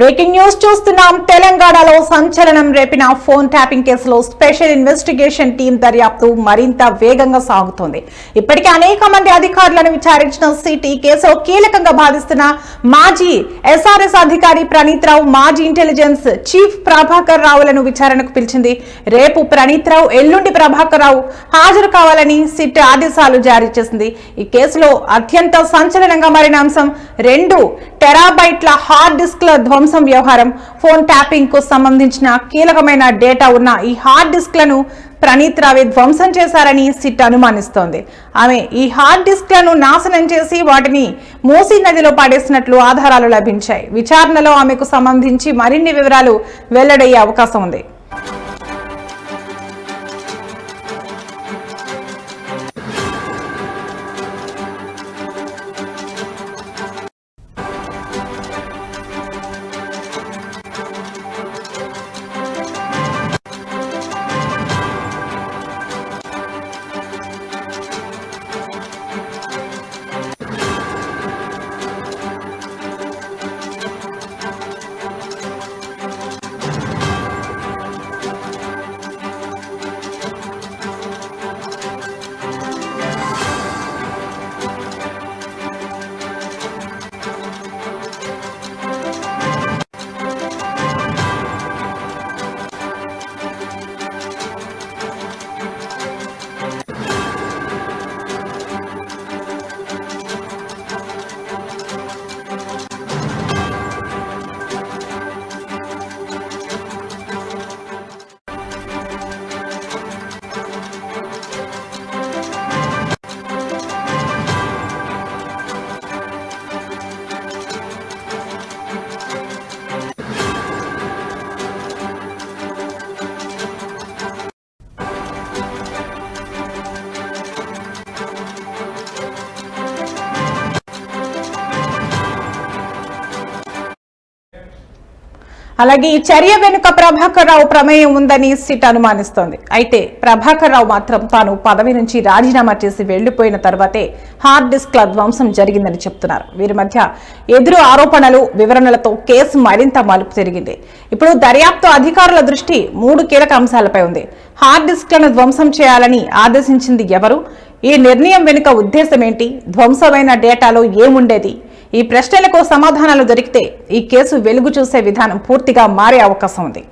Breaking news చూస్తున్నాం. తెలంగాణలో సంచలనం రేపిన ఫోన్ ట్యాపింగ్ కేసులో స్పెషల్ ఇన్వెస్టిగేషన్ టీం దర్యాప్తు మరింత వేగంగా సాగుతోంది. ఇప్పటికే అనేక మంది అధికారులను విచారించిన సిటీ కేసులో కీలకంగా భావిస్తున్న మాజీ ఎస్ఆర్ఎస్ అధికారి ప్రణీత్ రావు, మాజీ ఇంటెలిజెన్స్ చీఫ్ ప్రభాకర్ రావులను విచారణకు పిలిచింది. రేపు ప్రణీత్ రావు, ఎల్లుండి ప్రభాకర్ రావు హాజరు కావాలని సిట్ ఆదేశాలు జారీ చేసింది. ఈ కేసులో అత్యంత సంచలనంగా మారిన అంశం 2 టెరాబైట్ల హార్డ్ డిస్క్ల ధ్వంసం వ్యవహారం. ఫోన్ ట్యాపింగ్ కు సంబంధించిన కీలకమైన డేటా ఉన్న ఈ హార్డ్ డిస్క్లను ప్రణీత్ రావే ధ్వంసం చేశారని సిట్ అనుమానిస్తోంది. ఆమె ఈ హార్డ్ డిస్క్లను నాశనం చేసి వాటిని మూసీ నదిలో పడేసినట్లు ఆధారాలు లభించాయి. విచారణలో ఆమెకు సంబంధించి మరిన్ని వివరాలు వెల్లడయ్యే అవకాశం ఉంది. అలాగే ఈ చర్య వెనుక ప్రభాకర్ రావు ప్రమేయం ఉందని సిట్ అనుమానిస్తోంది. అయితే ప్రభాకర్ రావు మాత్రం తాను పదవి నుంచి రాజీనామా చేసి వెళ్లిపోయిన తర్వాతే హార్డ్ డిస్క్ల ధ్వంసం జరిగిందని చెప్తున్నారు. వీరి మధ్య ఎదురు ఆరోపణలు, వివరణలతో కేసు మరింత మలుపు తిరిగింది. ఇప్పుడు దర్యాప్తు అధికారుల దృష్టి 3 కీలక అంశాలపై ఉంది. హార్డ్ డిస్క్లను ధ్వంసం చేయాలని ఆదేశించింది ఎవరు? ఈ నిర్ణయం వెనుక ఉద్దేశం ఏంటి? ధ్వంసమైన డేటాలో ఏముండేది? ఈ ప్రశ్నలకు సమాధానాలు దొరికితే ఈ కేసు వెలుగు చూసే విధానం పూర్తిగా మారే అవకాశం ఉంది.